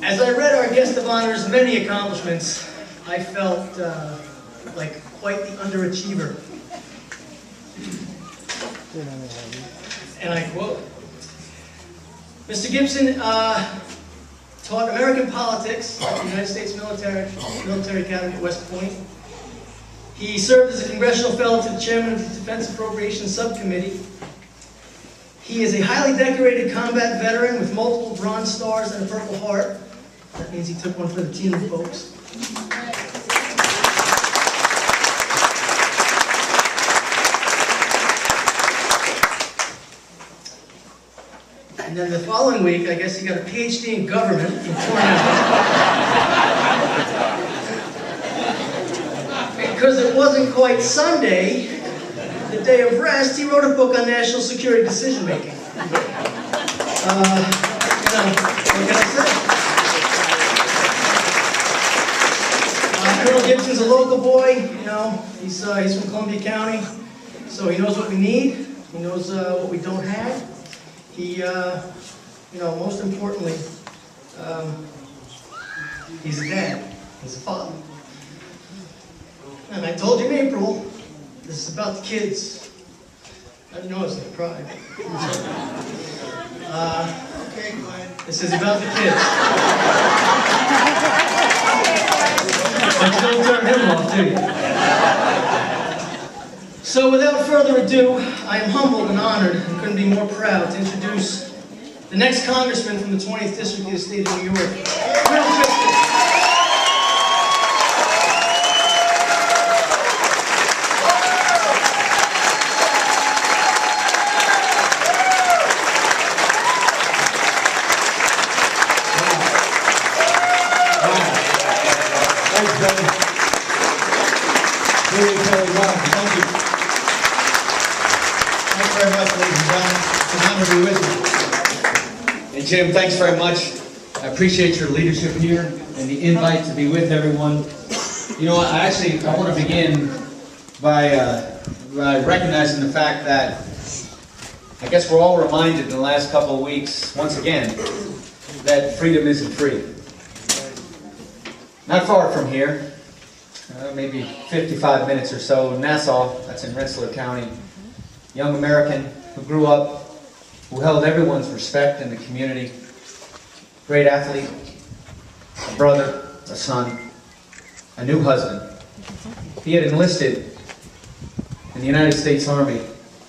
As I read our guest of honor's many accomplishments, I felt like quite the underachiever. And I quote, Mr. Gibson taught American politics at the United States Military Academy at West Point. He served as a congressional fellow to the chairman of the Defense Appropriations Subcommittee. He is a highly decorated combat veteran with multiple Bronze Stars and a Purple Heart. That means he took one for the team, folks. And then the following week, I guess he got a PhD in government from Cornell. Because it wasn't quite Sunday, the day of rest, he wrote a book on national security decision-making. What can I say? Colonel Gibson's a local boy, he's from Columbia County, so he knows what we need, he knows what we don't have. He, most importantly, he's a dad, he's a father. And I told you in April, this is about the kids. I didn't know I was going to cry. Okay, Glenn. This is about the kids. But don't turn him off, do you? So without further ado, I am humbled and honored and couldn't be more proud to introduce the next congressman from the 20th District of the state of New York, Jim, thanks very much. I appreciate your leadership here and the invite to be with everyone. I want to begin by recognizing the fact that I guess we're all reminded in the last couple of weeks, once again, that freedom isn't free. Not far from here, maybe 55 minutes or so, in Nassau, that's in Rensselaer County, young American who grew up, who held everyone's respect in the community, great athlete, a brother, a son, a new husband. He had enlisted in the United States Army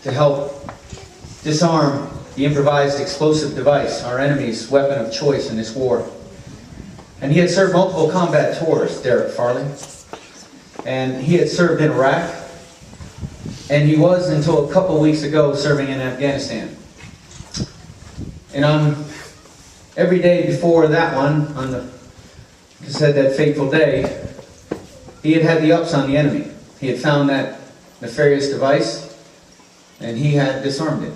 to help disarm the improvised explosive device, our enemy's weapon of choice in this war. And he had served multiple combat tours, Derek Farley, and he had served in Iraq, and he was, until a couple weeks ago, serving in Afghanistan. And on every day before that one, that fateful day, he had had the ups on the enemy. He had found that nefarious device, and he had disarmed it.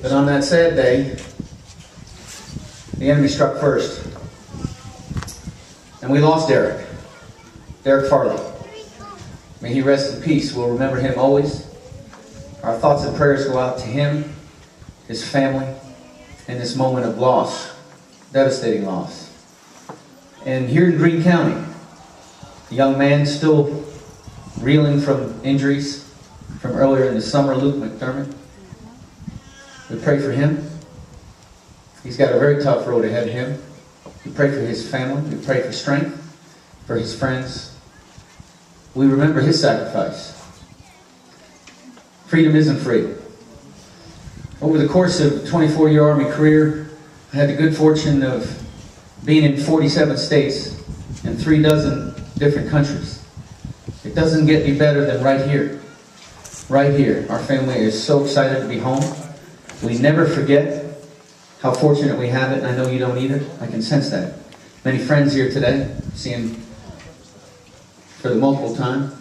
But on that sad day, the enemy struck first. And we lost Derek Farley. May he rest in peace. We'll remember him always. Our thoughts and prayers go out to him, his family, in this moment of loss, devastating loss. And here in Greene County, a young man still reeling from injuries from earlier in the summer, Luke McDermott. We pray for him. He's got a very tough road ahead of him. We pray for his family. We pray for strength for his friends. We remember his sacrifice. Freedom isn't free. Over the course of a 24-year Army career, I had the good fortune of being in 47 states and 36 different countries. It doesn't get any better than right here. Right here. Our family is so excited to be home. We never forget how fortunate we have it, and I know you don't either. I can sense that. Many friends here today, seeing for the multiple time,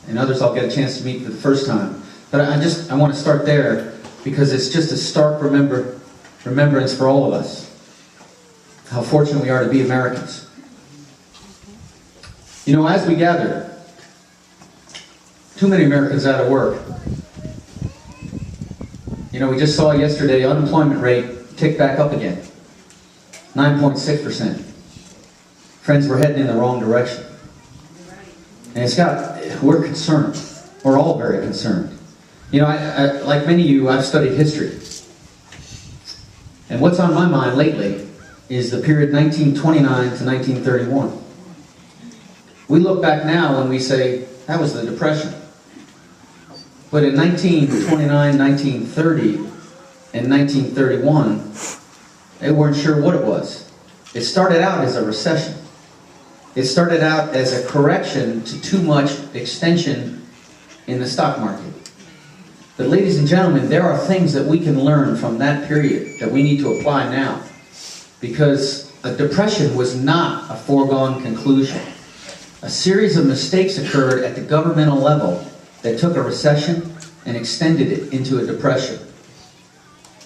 and others I'll get a chance to meet for the first time. But I want to start there because it's just a stark remembrance for all of us how fortunate we are to be Americans. As we gather, too many Americans out of work. We just saw yesterday unemployment rate tick back up again. 9.6%. Friends, we're heading in the wrong direction. And we're concerned. We're all very concerned. You know, I, like many of you, I've studied history. And what's on my mind lately is the period 1929 to 1931. We look back now and we say, that was the Depression. But in 1929, 1930, and 1931, they weren't sure what it was. It started out as a recession. It started out as a correction to too much extension in the stock market. But ladies and gentlemen, there are things that we can learn from that period that we need to apply now. Because a depression was not a foregone conclusion. A series of mistakes occurred at the governmental level that took a recession and extended it into a depression.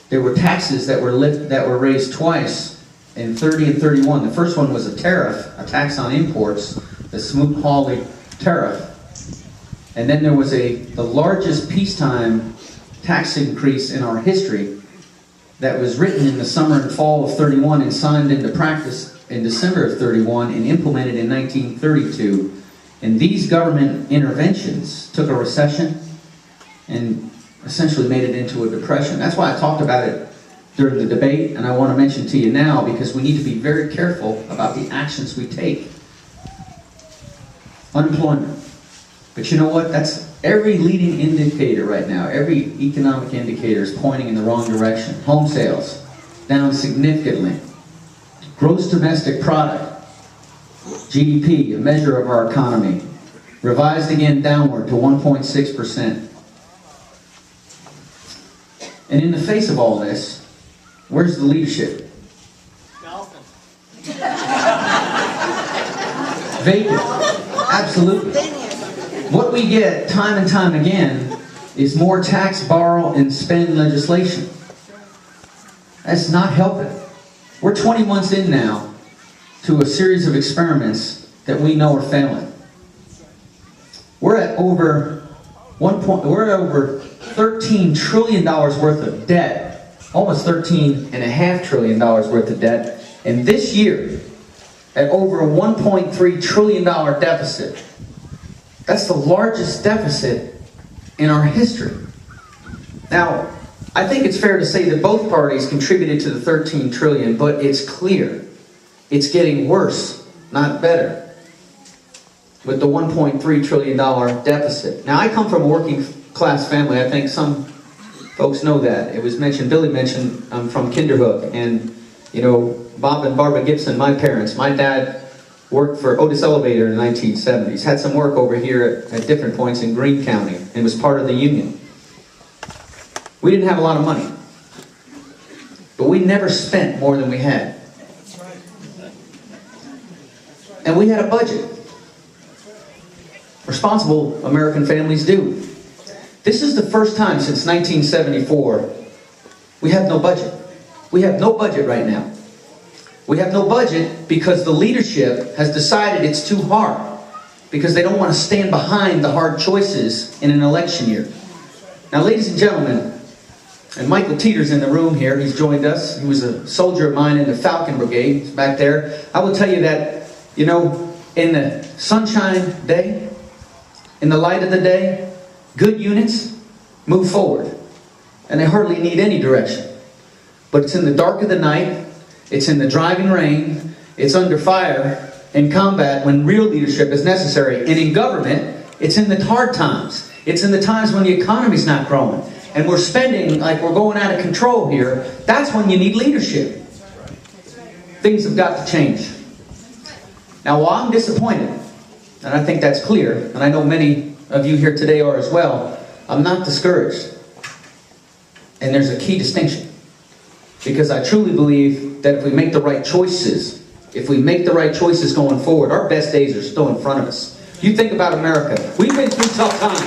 There were taxes that were raised twice in 30 and 31. The first one was a tariff, a tax on imports, the Smoot-Hawley tariff. And then there was the largest peacetime tax increase in our history that was written in the summer and fall of 31 and signed into practice in December of 31 and implemented in 1932. And these government interventions took a recession and essentially made it into a depression. That's why I talked about it during the debate, and I want to mention to you now because we need to be very careful about the actions we take. Unemployment. But you know what? That's every leading indicator right now. Every economic indicator is pointing in the wrong direction. Home sales, down significantly. Gross domestic product, GDP, a measure of our economy, revised again downward to 1.6%. And in the face of all this, where's the leadership? Golfing. Vacant. Absolutely. What we get time and time again is more tax, borrow, and spend legislation. That's not helping. We're 20 months in now to a series of experiments that we know are failing. We're at over $13 trillion worth of debt, almost $13.5 trillion worth of debt, and this year at over a $1.3 trillion deficit. That's the largest deficit in our history. Now, I think it's fair to say that both parties contributed to the 13 trillion, but it's clear it's getting worse, not better, with the $1.3 trillion deficit. Now, I come from a working class family. I think some folks know that. It was mentioned, Billy mentioned, I'm from Kinderhook, and you know, Bob and Barbara Gibson, my parents. My dad worked for Otis Elevator in the 1970s, had some work over here at different points in Greene County, and was part of the union. We didn't have a lot of money, but we never spent more than we had. And we had a budget. Responsible American families do. This is the first time since 1974 we have no budget. We have no budget right now. We have no budget because the leadership has decided it's too hard, because they don't want to stand behind the hard choices in an election year. Now, ladies and gentlemen, and Michael Teeter's in the room here. He's joined us. He was a soldier of mine in the Falcon Brigade. He's back there. I will tell you that, you know, in the sunshine day, in the light of the day, good units move forward. And they hardly need any direction. But it's in the dark of the night, it's in the driving rain, it's under fire, in combat when real leadership is necessary. And in government, it's in the hard times. It's in the times when the economy's not growing. And we're spending like we're going out of control here. That's when you need leadership. Things have got to change. Now, while I'm disappointed, and I think that's clear, and I know many of you here today are as well, I'm not discouraged. And there's a key distinction. Because I truly believe that if we make the right choices, going forward, our best days are still in front of us. You think about America. We've been through tough times.